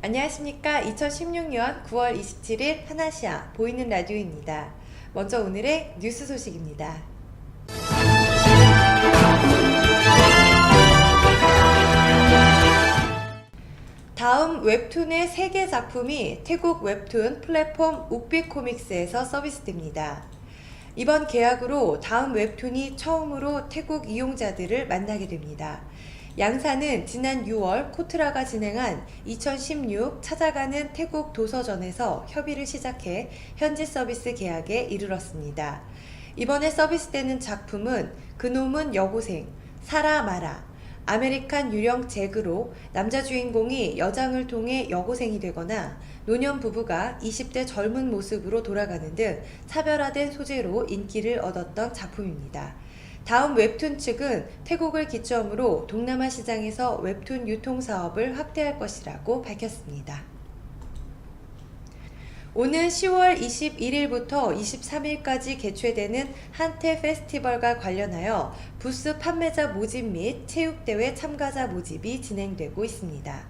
안녕하십니까. 2016년 9월 27일 하나시아 보이는 라디오입니다. 먼저 오늘의 뉴스 소식입니다. 다음 웹툰의 3개 작품이 태국 웹툰 플랫폼 욱비코믹스에서 서비스됩니다. 이번 계약으로 다음 웹툰이 처음으로 태국 이용자들을 만나게 됩니다. 양사는 지난 6월 코트라가 진행한 2016 찾아가는 태국 도서전에서 협의를 시작해 현지 서비스 계약에 이르렀습니다. 이번에 서비스되는 작품은 그놈은 여고생, 사라 마라, 아메리칸 유령 잭으로 남자 주인공이 여장을 통해 여고생이 되거나 노년 부부가 20대 젊은 모습으로 돌아가는 등 차별화된 소재로 인기를 얻었던 작품입니다. 다음 웹툰 측은 태국을 기점으로 동남아 시장에서 웹툰 유통 사업을 확대할 것이라고 밝혔습니다. 오는 10월 21일부터 23일까지 개최되는 한테 페스티벌과 관련하여 부스 판매자 모집 및 체육대회 참가자 모집이 진행되고 있습니다.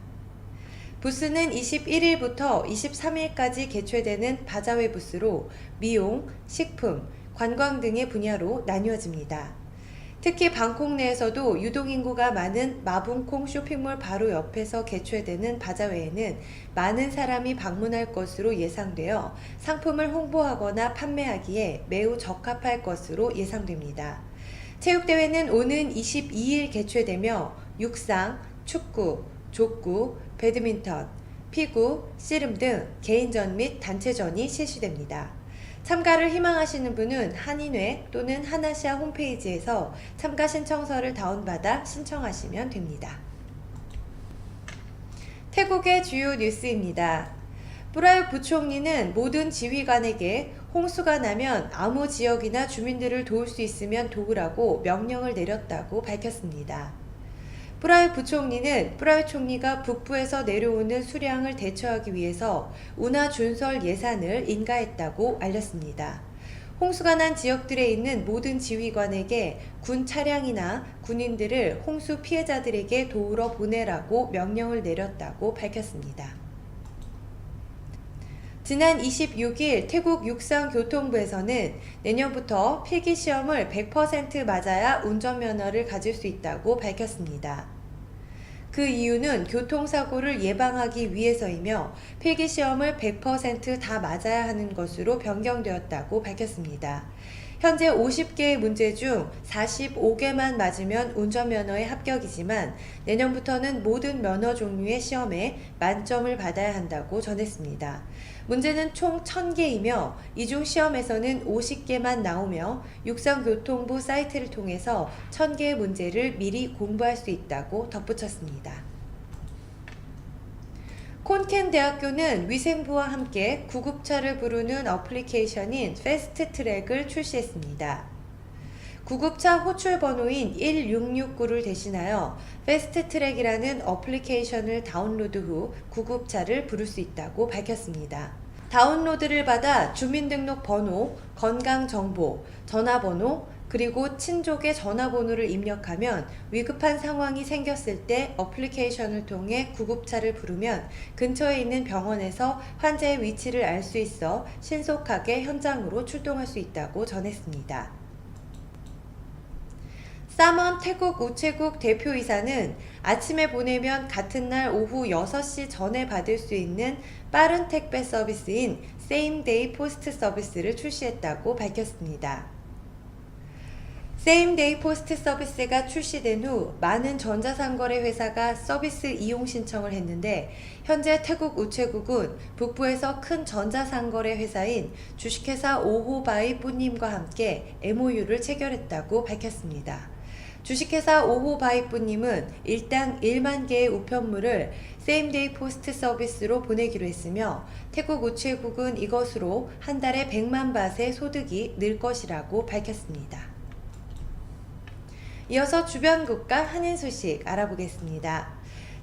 부스는 21일부터 23일까지 개최되는 바자회 부스로 미용, 식품, 관광 등의 분야로 나뉘어집니다. 특히 방콕 내에서도 유동인구가 많은 마붕콩 쇼핑몰 바로 옆에서 개최되는 바자회에는 많은 사람이 방문할 것으로 예상되어 상품을 홍보하거나 판매하기에 매우 적합할 것으로 예상됩니다. 체육대회는 오는 22일 개최되며 육상, 축구, 족구, 배드민턴, 피구, 씨름 등 개인전 및 단체전이 실시됩니다. 참가를 희망하시는 분은 한인회 또는 하나시아 홈페이지에서 참가 신청서를 다운받아 신청하시면 됩니다. 태국의 주요 뉴스입니다. 프라윕 부총리는 모든 지휘관에게 홍수가 나면 아무 지역이나 주민들을 도울 수 있으면 도우라고 명령을 내렸다고 밝혔습니다. 프라윕 부총리는 프라윕 총리가 북부에서 내려오는 수량을 대처하기 위해서 운하 준설 예산을 인가했다고 알렸습니다. 홍수가 난 지역들에 있는 모든 지휘관에게 군 차량이나 군인들을 홍수 피해자들에게 도우러 보내라고 명령을 내렸다고 밝혔습니다. 지난 26일 태국 육상교통부에서는 내년부터 필기시험을 100% 맞아야 운전면허를 가질 수 있다고 밝혔습니다. 그 이유는 교통사고를 예방하기 위해서이며 필기시험을 100% 맞아야 하는 것으로 변경되었다고 밝혔습니다. 현재 50개의 문제 중 45개만 맞으면 운전면허에 합격이지만 내년부터는 모든 면허 종류의 시험에 만점을 받아야 한다고 전했습니다. 문제는 총 1000개이며 이 중 시험에서는 50개만 나오며 육상교통부 사이트를 통해서 1000개의 문제를 미리 공부할 수 있다고 덧붙였습니다. 콘켄 대학교는 위생부와 함께 구급차를 부르는 어플리케이션인 패스트트랙을 출시했습니다. 구급차 호출 번호인 1669를 대신하여 패스트트랙이라는 어플리케이션을 다운로드 후 구급차를 부를 수 있다고 밝혔습니다. 다운로드를 받아 주민등록번호, 건강정보, 전화번호, 그리고 친족의 전화번호를 입력하면 위급한 상황이 생겼을 때 어플리케이션을 통해 구급차를 부르면 근처에 있는 병원에서 환자의 위치를 알 수 있어 신속하게 현장으로 출동할 수 있다고 전했습니다. 사먼 태국 우체국 대표이사는 아침에 보내면 같은 날 오후 6시 전에 받을 수 있는 빠른 택배 서비스인 세임데이 포스트 서비스를 출시했다고 밝혔습니다. 세임데이 포스트 서비스가 출시된 후 많은 전자상거래 회사가 서비스 이용 신청을 했는데 현재 태국 우체국은 북부에서 큰 전자상거래 회사인 주식회사 오호바이 뿌님과 함께 MOU를 체결했다고 밝혔습니다. 주식회사 오호바이 뿌님은 일당 1만 개의 우편물을 세임데이 포스트 서비스로 보내기로 했으며 태국 우체국은 이것으로 한 달에 100만 밭의 소득이 늘 것이라고 밝혔습니다. 이어서 주변 국가 한인 소식 알아보겠습니다.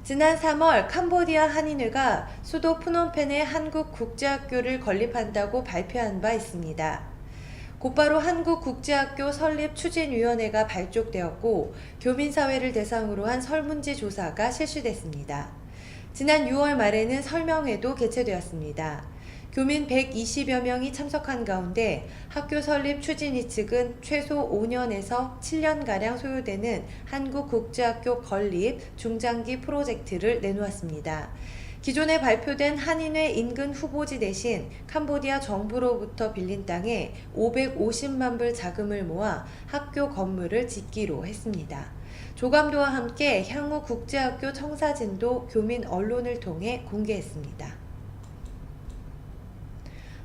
지난 3월 캄보디아 한인회가 수도 프놈펜에 한국 국제학교를 건립한다고 발표한 바 있습니다. 곧바로 한국국제학교 설립 추진위원회가 발족되었고 교민사회를 대상으로 한 설문지 조사가 실시됐습니다. 지난 6월 말에는 설명회도 개최되었습니다. 교민 120여 명이 참석한 가운데 학교 설립 추진위 측은 최소 5년에서 7년가량 소요되는 한국국제학교 건립 중장기 프로젝트를 내놓았습니다. 기존에 발표된 한인회 인근 후보지 대신 캄보디아 정부로부터 빌린 땅에 550만 불 자금을 모아 학교 건물을 짓기로 했습니다. 조감도와 함께 향후 국제학교 청사진도 교민 언론을 통해 공개했습니다.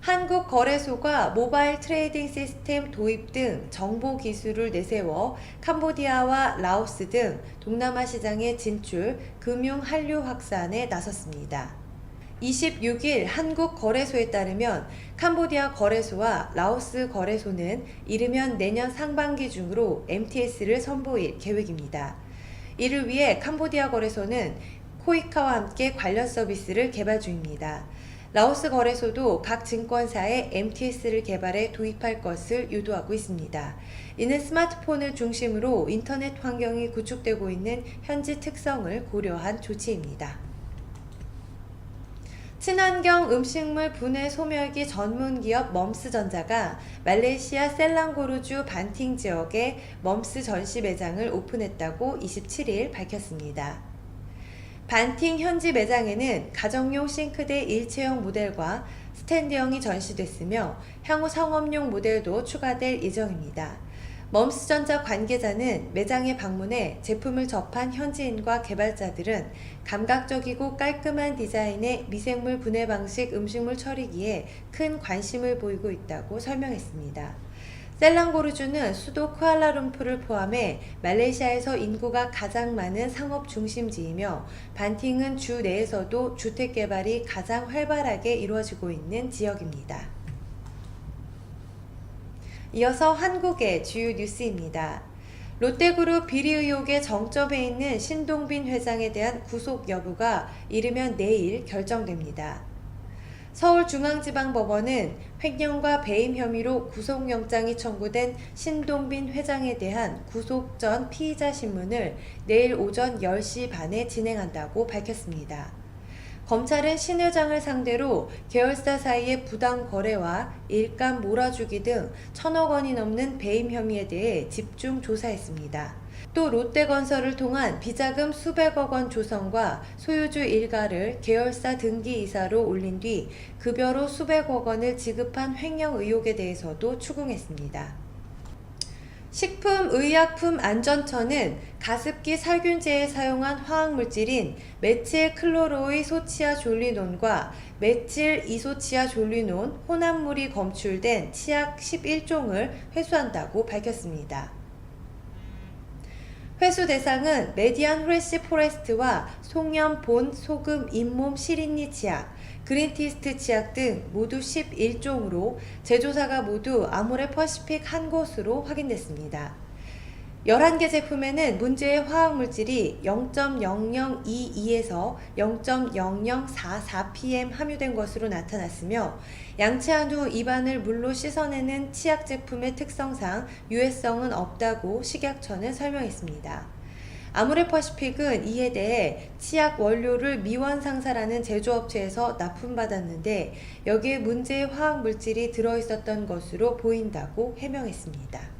한국거래소가 모바일 트레이딩 시스템 도입 등 정보 기술을 내세워 캄보디아와 라오스 등 동남아 시장에 진출, 금융 한류 확산에 나섰습니다. 26일 한국거래소에 따르면 캄보디아 거래소와 라오스 거래소는 이르면 내년 상반기 중으로 MTS를 선보일 계획입니다. 이를 위해 캄보디아 거래소는 코이카와 함께 관련 서비스를 개발 중입니다. 라오스 거래소도 각 증권사에 MTS를 개발해 도입할 것을 유도하고 있습니다. 이는 스마트폰을 중심으로 인터넷 환경이 구축되고 있는 현지 특성을 고려한 조치입니다. 친환경 음식물 분해 소멸기 전문기업 멈스전자가 말레이시아 셀랑고르주 반팅 지역에 멈스 전시 매장을 오픈했다고 27일 밝혔습니다. 반팅 현지 매장에는 가정용 싱크대 일체형 모델과 스탠드형이 전시됐으며 향후 상업용 모델도 추가될 예정입니다. 멈스전자 관계자는 매장에 방문해 제품을 접한 현지인과 개발자들은 감각적이고 깔끔한 디자인의 미생물 분해 방식 음식물 처리기에 큰 관심을 보이고 있다고 설명했습니다. 셀랑고르주는 수도 쿠알라룸푸르를 포함해 말레이시아에서 인구가 가장 많은 상업 중심지이며 반팅은 주 내에서도 주택 개발이 가장 활발하게 이루어지고 있는 지역입니다. 이어서 한국의 주요 뉴스입니다. 롯데그룹 비리 의혹의 정점에 있는 신동빈 회장에 대한 구속 여부가 이르면 내일 결정됩니다. 서울중앙지방법원은 횡령과 배임 혐의로 구속영장이 청구된 신동빈 회장에 대한 구속 전 피의자 신문을 내일 오전 10시 반에 진행한다고 밝혔습니다. 검찰은 신 회장을 상대로 계열사 사이의 부당 거래와 일감 몰아주기 등 1,000억 원이 넘는 배임 혐의에 대해 집중 조사했습니다. 또 롯데건설을 통한 비자금 수백억 원 조성과 소유주 일가를 계열사 등기이사로 올린 뒤 급여로 수백억 원을 지급한 횡령 의혹에 대해서도 추궁했습니다. 식품의약품안전처는 가습기 살균제에 사용한 화학물질인 메칠 클로로의 소치아졸리논과 메칠 이소치아졸리논 혼합물이 검출된 치약 11종을 회수한다고 밝혔습니다. 회수 대상은 메디안 프레시 포레스트와 송염 본 소금 잇몸 시린니 치약, 그린티스트 치약 등 모두 11종으로 제조사가 모두 아모레 퍼시픽 한 곳으로 확인됐습니다. 11개 제품에는 문제의 화학물질이 0.0022에서 0.0044pm 함유된 것으로 나타났으며 양치한 후 입안을 물로 씻어내는 치약 제품의 특성상 유해성은 없다고 식약처는 설명했습니다. 아모레 퍼시픽은 이에 대해 치약 원료를 미원상사라는 제조업체에서 납품받았는데 여기에 문제의 화학물질이 들어있었던 것으로 보인다고 해명했습니다.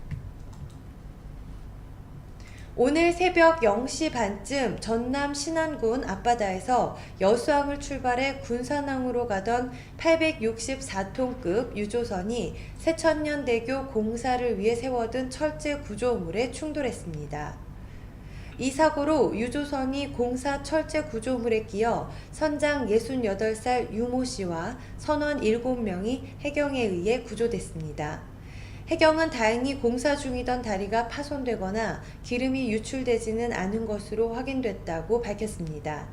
오늘 새벽 0시 반쯤 전남 신안군 앞바다에서 여수항을 출발해 군산항으로 가던 864톤급 유조선이 새천년대교 공사를 위해 세워둔 철제 구조물에 충돌했습니다. 이 사고로 유조선이 공사 철제 구조물에 끼어 선장 68살 유모 씨와 선원 7명이 해경에 의해 구조됐습니다. 해경은 다행히 공사 중이던 다리가 파손되거나 기름이 유출되지는 않은 것으로 확인됐다고 밝혔습니다.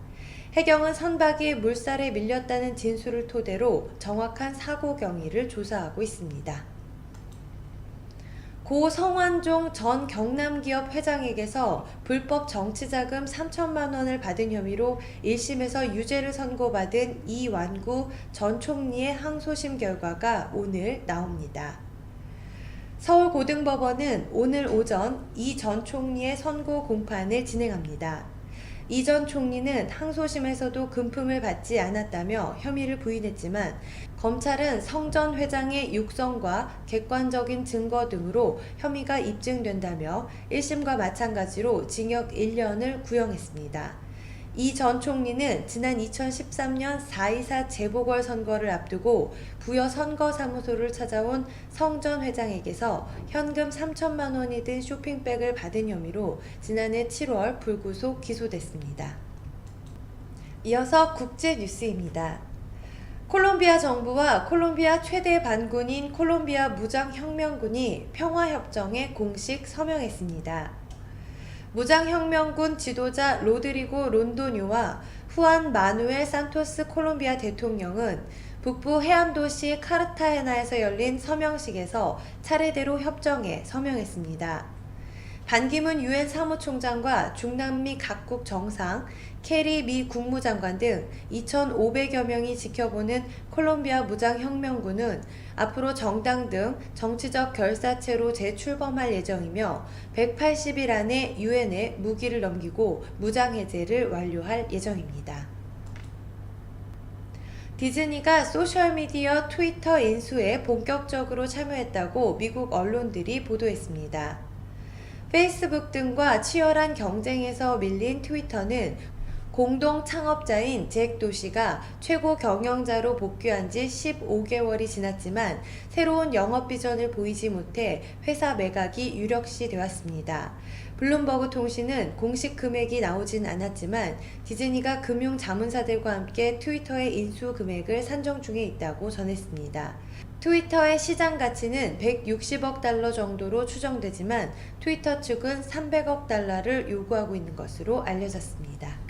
해경은 선박이 물살에 밀렸다는 진술을 토대로 정확한 사고 경위를 조사하고 있습니다. 고 성완종 전 경남기업 회장에게서 불법 정치자금 3천만 원을 받은 혐의로 1심에서 유죄를 선고받은 이완구 전 총리의 항소심 결과가 오늘 나옵니다. 서울고등법원은 오늘 오전 이 전 총리의 선고 공판을 진행합니다. 이 전 총리는 항소심에서도 금품을 받지 않았다며 혐의를 부인했지만 검찰은 성 전 회장의 육성과 객관적인 증거 등으로 혐의가 입증된다며 1심과 마찬가지로 징역 1년을 구형했습니다. 이 전 총리는 지난 2013년 4.24 재보궐선거를 앞두고 부여 선거사무소를 찾아온 성 전 회장에게서 현금 3천만 원이 든 쇼핑백을 받은 혐의로 지난해 7월 불구속 기소됐습니다. 이어서 국제 뉴스입니다. 콜롬비아 정부와 콜롬비아 최대 반군인 콜롬비아 무장혁명군이 평화협정에 공식 서명했습니다. 무장혁명군 지도자 로드리고 론도뇨와 후안 마누엘 산토스 콜롬비아 대통령은 북부 해안도시 카르타헤나에서 열린 서명식에서 차례대로 협정에 서명했습니다. 반기문 유엔 사무총장과 중남미 각국 정상, 케리 미 국무장관 등 2,500여 명이 지켜보는 콜롬비아 무장혁명군은 앞으로 정당 등 정치적 결사체로 재출범할 예정이며 180일 안에 유엔에 무기를 넘기고 무장해제를 완료할 예정입니다. 디즈니가 소셜미디어 트위터 인수에 본격적으로 참여했다고 미국 언론들이 보도했습니다. 페이스북 등과 치열한 경쟁에서 밀린 트위터는 공동 창업자인 잭 도시가 최고 경영자로 복귀한 지 15개월이 지났지만 새로운 영업 비전을 보이지 못해 회사 매각이 유력시 되었습니다. 블룸버그 통신은 공식 금액이 나오진 않았지만 디즈니가 금융 자문사들과 함께 트위터의 인수 금액을 산정 중에 있다고 전했습니다. 트위터의 시장 가치는 160억 달러 정도로 추정되지만 트위터 측은 300억 달러를 요구하고 있는 것으로 알려졌습니다.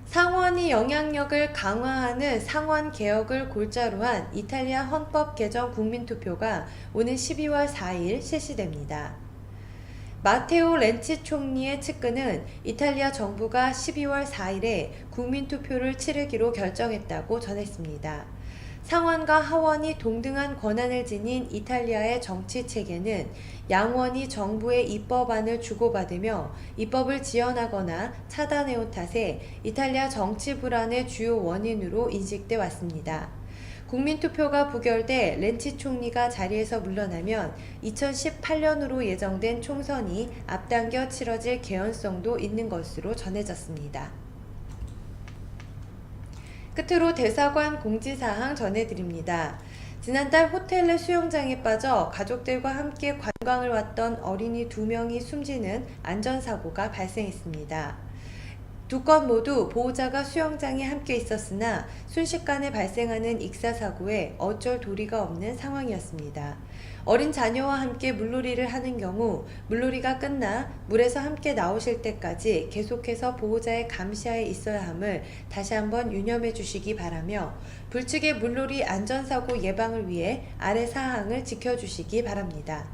상원이 영향력을 강화하는 상원 개혁을 골자로 한 이탈리아 헌법 개정 국민투표가 오는 12월 4일 실시됩니다. 마테오 렌치 총리의 측근은 이탈리아 정부가 12월 4일에 국민투표를 치르기로 결정했다고 전했습니다. 상원과 하원이 동등한 권한을 지닌 이탈리아의 정치 체계는 양원이 정부의 입법안을 주고받으며 입법을 지연하거나 차단해온 탓에 이탈리아 정치 불안의 주요 원인으로 인식돼 왔습니다. 국민투표가 부결돼 렌치 총리가 자리에서 물러나면 2018년으로 예정된 총선이 앞당겨 치러질 개연성도 있는 것으로 전해졌습니다. 끝으로 대사관 공지사항 전해드립니다. 지난달 호텔 내 수영장에 빠져 가족들과 함께 관광을 왔던 어린이 2명이 숨지는 안전사고가 발생했습니다. 두 건 모두 보호자가 수영장에 함께 있었으나 순식간에 발생하는 익사사고에 어쩔 도리가 없는 상황이었습니다. 어린 자녀와 함께 물놀이를 하는 경우 물놀이가 끝나 물에서 함께 나오실 때까지 계속해서 보호자의 감시하에 있어야 함을 다시 한번 유념해 주시기 바라며 불측의 물놀이 안전사고 예방을 위해 아래 사항을 지켜주시기 바랍니다.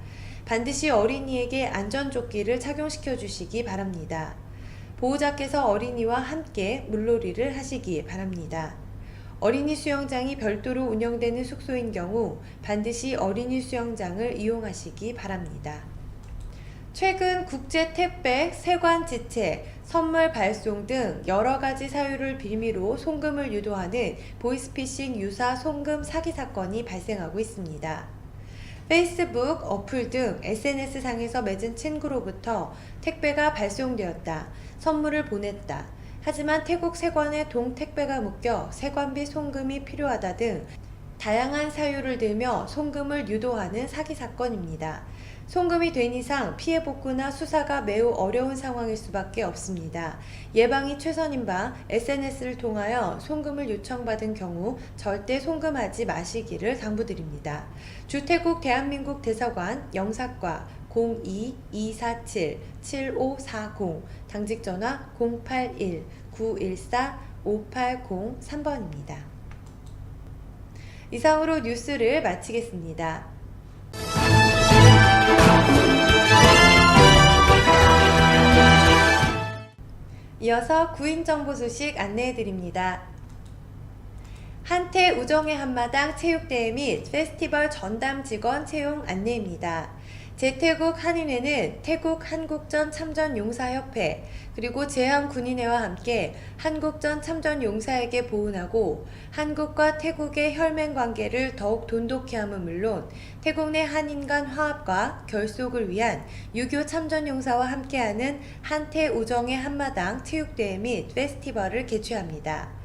반드시 어린이에게 안전조끼를 착용시켜 주시기 바랍니다. 보호자께서 어린이와 함께 물놀이를 하시기 바랍니다. 어린이 수영장이 별도로 운영되는 숙소인 경우 반드시 어린이 수영장을 이용하시기 바랍니다. 최근 국제 택배, 세관 지체, 선물 발송 등 여러 가지 사유를 빌미로 송금을 유도하는 보이스피싱 유사 송금 사기 사건이 발생하고 있습니다. 페이스북, 어플 등 SNS상에서 맺은 친구로부터 택배가 발송되었다, 선물을 보냈다, 하지만 태국 세관에 동택배가 묶여 세관비 송금이 필요하다 등 다양한 사유를 들며 송금을 유도하는 사기 사건입니다. 송금이 된 이상 피해 복구나 수사가 매우 어려운 상황일 수밖에 없습니다. 예방이 최선인 바 SNS를 통하여 송금을 요청받은 경우 절대 송금하지 마시기를 당부드립니다. 주태국 대한민국 대사관 영사과 02-247-7540 당직전화 081-914-5803번입니다. 이상으로 뉴스를 마치겠습니다. 이어서 구인정보 소식 안내해드립니다. 한태 우정의 한마당 체육대회 및 페스티벌 전담 직원 채용 안내입니다. 제태국 한인회는 태국 한국전 참전용사협회 그리고 제한군인회와 함께 한국전 참전용사에게 보훈하고 한국과 태국의 혈맹관계를 더욱 돈독히 함은 물론 태국 내 한인 간 화합과 결속을 위한 유교 참전용사와 함께하는 한태우정의 한마당 체육대회 및 페스티벌을 개최합니다.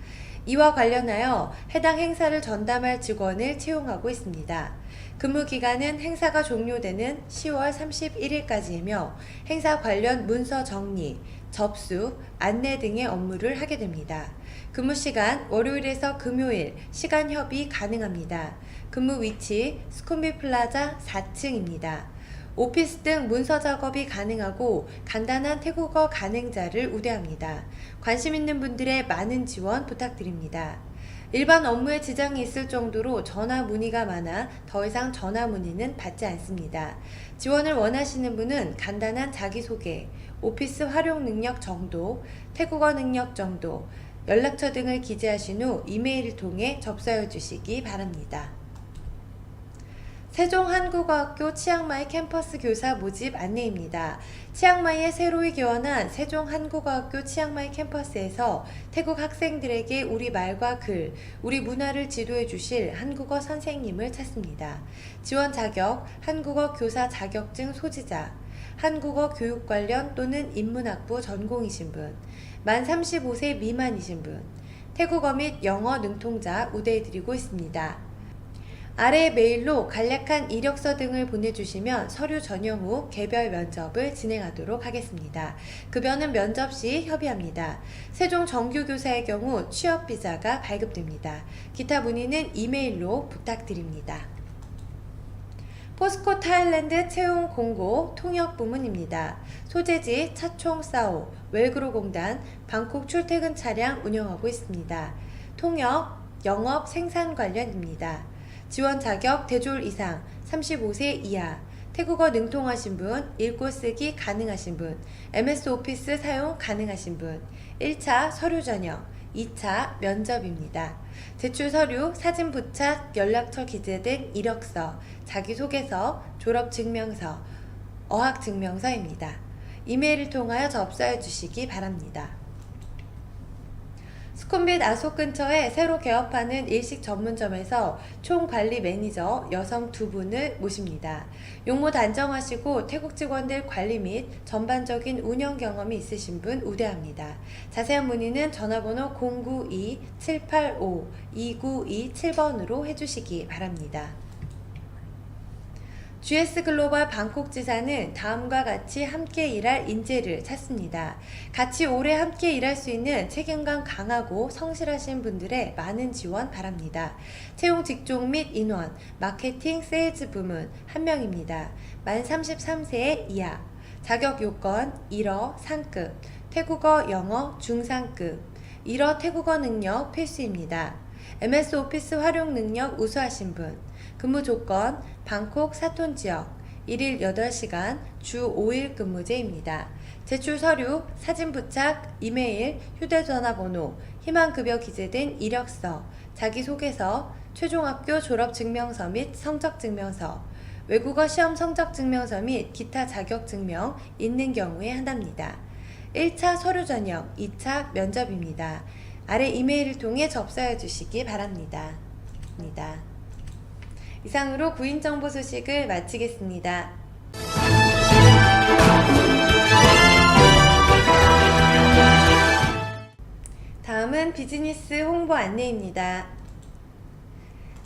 이와 관련하여 해당 행사를 전담할 직원을 채용하고 있습니다. 근무 기간은 행사가 종료되는 10월 31일까지이며 행사 관련 문서 정리, 접수, 안내 등의 업무를 하게 됩니다. 근무 시간 월요일에서 금요일 시간 협의 가능합니다. 근무 위치 스쿰비 플라자 4층입니다. 오피스 등 문서 작업이 가능하고 간단한 태국어 가능자를 우대합니다. 관심 있는 분들의 많은 지원 부탁드립니다. 일반 업무에 지장이 있을 정도로 전화 문의가 많아 더 이상 전화 문의는 받지 않습니다. 지원을 원하시는 분은 간단한 자기소개, 오피스 활용 능력 정도, 태국어 능력 정도, 연락처 등을 기재하신 후 이메일을 통해 접수해 주시기 바랍니다. 세종한국어학교 치앙마이 캠퍼스 교사 모집 안내입니다. 치앙마이에 새로이 개원한 세종한국어학교 치앙마이 캠퍼스에서 태국 학생들에게 우리 말과 글, 우리 문화를 지도해 주실 한국어 선생님을 찾습니다. 지원 자격, 한국어 교사 자격증 소지자, 한국어 교육 관련 또는 인문학부 전공이신 분, 만 35세 미만이신 분, 태국어 및 영어 능통자 우대해드리고 있습니다. 아래 메일로 간략한 이력서 등을 보내주시면 서류 전형 후 개별 면접을 진행하도록 하겠습니다. 급여는 면접 시 협의합니다. 세종 정규교사의 경우 취업비자가 발급됩니다. 기타 문의는 이메일로 부탁드립니다. 포스코 타일랜드 채용 공고 통역 부문입니다. 소재지 차총사오 웰그로공단 방콕 출퇴근 차량 운영하고 있습니다. 통역, 영업, 생산 관련입니다. 지원 자격 대졸 이상 35세 이하 태국어 능통하신 분, 읽고 쓰기 가능하신 분, MS 오피스 사용 가능하신 분 1차 서류 전형, 2차 면접입니다. 제출 서류, 사진 부착, 연락처 기재된 이력서, 자기소개서, 졸업증명서, 어학증명서입니다. 이메일을 통하여 접수해 주시기 바랍니다. 스쿰빗 아속 근처에 새로 개업하는 일식 전문점에서 총관리 매니저 여성 2분을 모십니다. 용모 단정하시고 태국 직원들 관리 및 전반적인 운영 경험이 있으신 분 우대합니다. 자세한 문의는 전화번호 092-785-2927번으로 해주시기 바랍니다. GS 글로벌 방콕 지사는 다음과 같이 함께 일할 인재를 찾습니다. 같이 오래 함께 일할 수 있는 책임감 강하고 성실하신 분들의 많은 지원 바랍니다. 채용 직종 및 인원, 마케팅, 세일즈 부문 1명입니다. 만 33세 이하, 자격 요건 1어 상급, 태국어, 영어 중상급, 1어 태국어 능력 필수입니다. MS 오피스 활용 능력 우수하신 분, 근무 조건 방콕 사톤 지역 1일 8시간 주 5일 근무제입니다. 제출 서류, 사진 부착, 이메일, 휴대전화번호, 희망급여 기재된 이력서, 자기소개서, 최종학교 졸업증명서 및 성적증명서, 외국어 시험 성적증명서 및 기타 자격증명 있는 경우에 한답니다. 1차 서류 전형, 2차 면접입니다. 아래 이메일을 통해 접수해 주시기 바랍니다. 이상으로 구인정보 소식을 마치겠습니다. 다음은 비즈니스 홍보 안내입니다.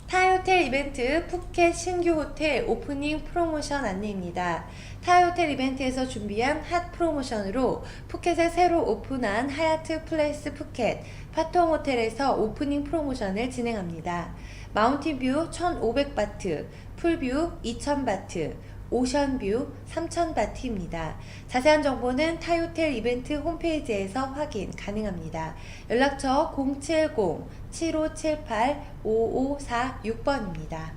타이호텔 이벤트 푸켓 신규 호텔 오프닝 프로모션 안내입니다. 타이호텔 이벤트에서 준비한 핫 프로모션으로 푸켓에 새로 오픈한 하얏트 플레이스 푸켓 파통 호텔에서 오프닝 프로모션을 진행합니다. 마운틴뷰 1500바트, 풀뷰 2000바트, 오션뷰 3000바트입니다. 자세한 정보는 타이호텔 이벤트 홈페이지에서 확인 가능합니다. 연락처 070-7578-5546번입니다.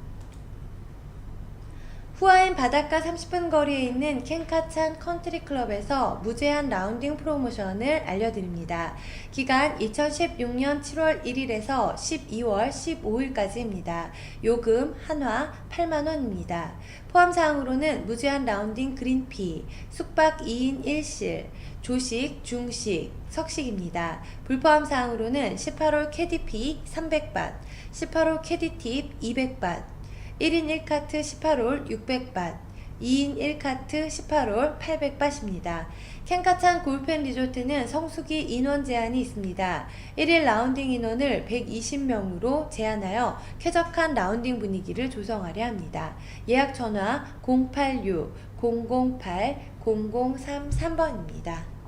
후아인 바닷가 30분 거리에 있는 켄카찬 컨트리클럽에서 무제한 라운딩 프로모션을 알려드립니다. 기간 2016년 7월 1일에서 12월 15일까지입니다. 요금 한화 8만원입니다. 포함사항으로는 무제한 라운딩 그린피, 숙박 2인 1실, 조식, 중식, 석식입니다. 불포함사항으로는 18홀 캐디피 300밭, 18홀 캐디팁 200밭, 1인 1카트 18홀 600밭, 2인 1카트 18홀 800밭입니다. 켄카찬 골프앤리조트는 성수기 인원 제한이 있습니다. 1일 라운딩 인원을 120명으로 제한하여 쾌적한 라운딩 분위기를 조성하려 합니다. 예약 전화 086-008-0033번입니다.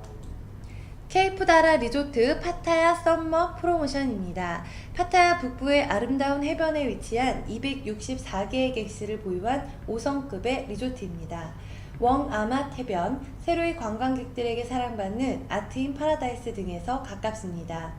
케이프다라 리조트 파타야 썸머 프로모션입니다. 파타야 북부의 아름다운 해변에 위치한 264개의 객실을 보유한 5성급의 리조트입니다. 웡아맛 해변, 세로이 관광객들에게 사랑받는 아트인 파라다이스 등에서 가깝습니다.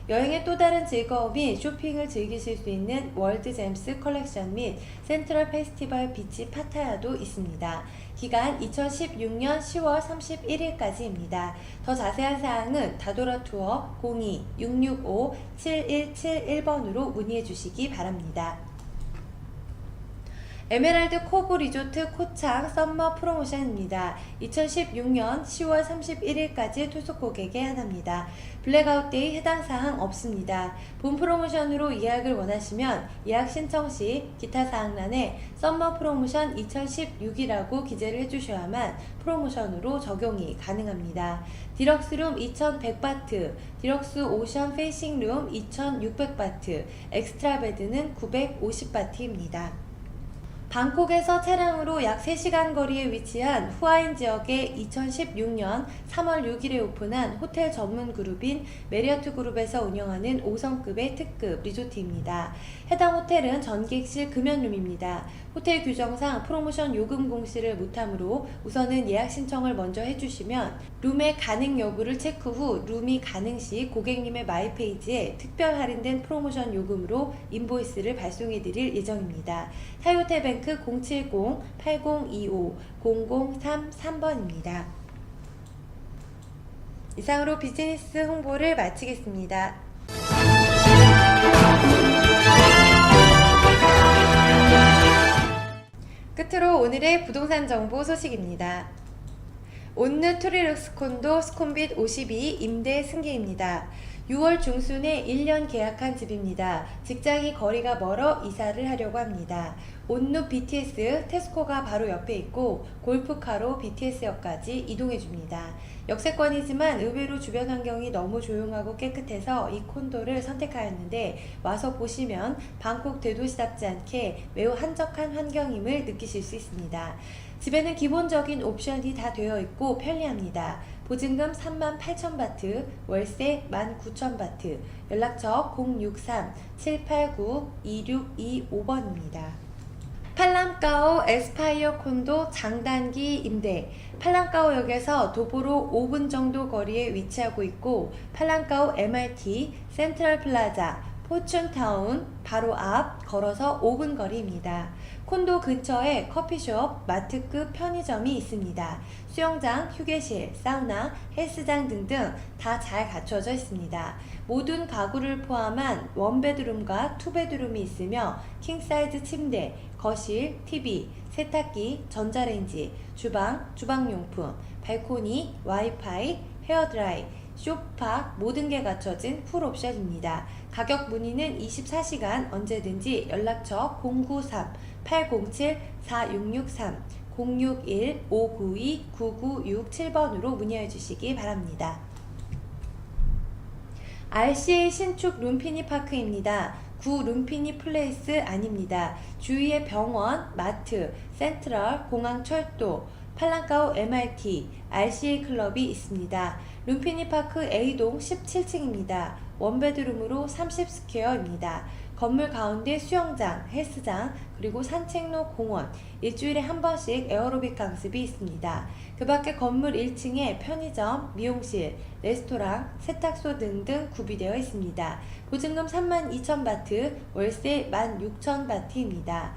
여행의 또 다른 즐거움인 쇼핑을 즐기실 수 있는 월드 잼스 컬렉션 및 센트럴 페스티벌 비치 파타야도 있습니다. 기간 2016년 10월 31일까지입니다. 더 자세한 사항은 다도라 투어 02-665-7171번으로 문의해 주시기 바랍니다. 에메랄드 코브 리조트 코창 썸머 프로모션입니다. 2016년 10월 31일까지 투숙 고객에 한합니다. 블랙아웃 데이 해당 사항 없습니다. 본 프로모션으로 예약을 원하시면 예약 신청 시 기타 사항란에 썸머 프로모션 2016이라고 기재를 해주셔야만 프로모션으로 적용이 가능합니다. 디럭스룸 2100바트, 디럭스 오션 페이싱룸 2600바트, 엑스트라 베드는 950바트입니다. 방콕에서 차량으로 약 3시간 거리에 위치한 후아인 지역에 2016년 3월 6일에 오픈한 호텔 전문 그룹인 메리어트 그룹에서 운영하는 5성급의 특급 리조트입니다. 해당 호텔은 전객실 금연룸입니다. 호텔 규정상 프로모션 요금 공시를 못하므로 우선은 예약 신청을 먼저 해주시면 룸의 가능 여부를 체크 후 룸이 가능 시 고객님의 마이페이지에 특별 할인된 프로모션 요금으로 인보이스를 발송해 드릴 예정입니다. 타이호텔뱅크 070-8025-0033번입니다. 이상으로 비즈니스 홍보를 마치겠습니다. 끝으로 오늘의 부동산 정보 소식입니다. 온누 투리룩스 콘도 스콘빗 52 임대 승계입니다. 6월 중순에 1년 계약한 집입니다. 직장이 거리가 멀어 이사를 하려고 합니다. 온누 BTS 테스코가 바로 옆에 있고 골프카로 BTS역까지 이동해줍니다. 역세권이지만 의외로 주변 환경이 너무 조용하고 깨끗해서 이 콘도를 선택하였는데 와서 보시면 방콕 대도시답지 않게 매우 한적한 환경임을 느끼실 수 있습니다. 집에는 기본적인 옵션이 다 되어 있고 편리합니다. 보증금 38,000바트, 월세 19,000바트, 연락처 063-789-2625번입니다. 팔람까오 에스파이어 콘도 장단기 임대. 팔람까오역에서 도보로 5분 정도 거리에 위치하고 있고 팔람까오 MRT, 센트럴 플라자, 포춘타운 바로 앞 걸어서 5분 거리입니다. 콘도 근처에 커피숍, 마트급 편의점이 있습니다. 수영장, 휴게실, 사우나, 헬스장 등등 다 잘 갖춰져 있습니다. 모든 가구를 포함한 원베드룸과 투베드룸이 있으며 킹사이즈 침대, 거실, TV, 세탁기, 전자레인지, 주방, 주방용품, 발코니, 와이파이, 헤어드라이, 쇼파 모든 게 갖춰진 풀옵션입니다. 가격 문의는 24시간 언제든지 연락처 093-807-4663, 061-592-9967번으로 문의해 주시기 바랍니다. RCA 신축 룸피니 파크입니다. 구 룸피니 플레이스 아닙니다. 주위에 병원, 마트, 센트럴, 공항철도, 팔랑까오 MRT, RCA 클럽이 있습니다. 룸피니 파크 A동 17층입니다. 원베드룸으로 30스퀘어입니다. 건물 가운데 수영장, 헬스장, 그리고 산책로, 공원, 일주일에 한 번씩 에어로빅 강습이 있습니다. 그 밖에 건물 1층에 편의점, 미용실, 레스토랑, 세탁소 등등 구비되어 있습니다. 보증금 32,000바트, 월세 16,000바트입니다.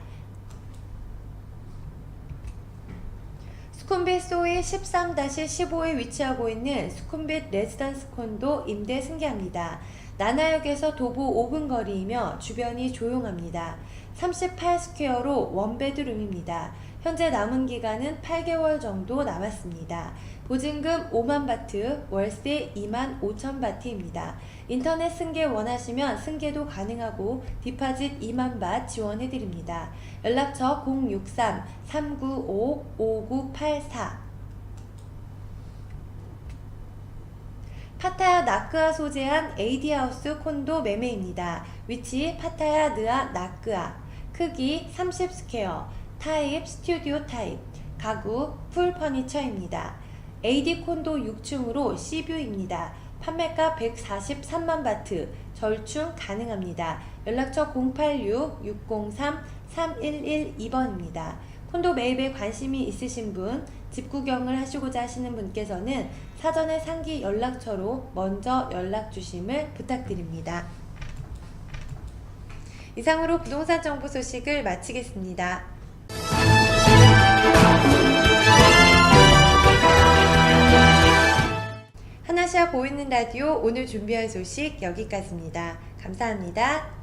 수쿰빗 소이 13-15에 위치하고 있는 수쿰빗 레지던스 콘도 임대 승계합니다. 나나역에서 도보 5분 거리이며 주변이 조용합니다. 38스퀘어로 원베드룸입니다. 현재 남은 기간은 8개월 정도 남았습니다. 보증금 5만 바트, 월세 2만 5천 바트입니다. 인터넷 승계 원하시면 승계도 가능하고 디파짓 2만 바 지원해드립니다. 연락처 063-395-5984. 파타야 나크아 소재한 AD하우스 콘도 매매입니다. 위치 파타야 느아 나크아. 크기 30스퀘어. 타입 스튜디오 타입. 가구 풀 퍼니처입니다. AD 콘도 6층으로 C뷰입니다. 판매가 143만 바트, 절충 가능합니다. 연락처 086-603-3112번입니다. 콘도 매입에 관심이 있으신 분, 집 구경을 하시고자 하시는 분께서는 사전에 상기 연락처로 먼저 연락 주심을 부탁드립니다. 이상으로 부동산 정보 소식을 마치겠습니다. 하나시아 보이는 라디오 오늘 준비한 소식 여기까지입니다. 감사합니다.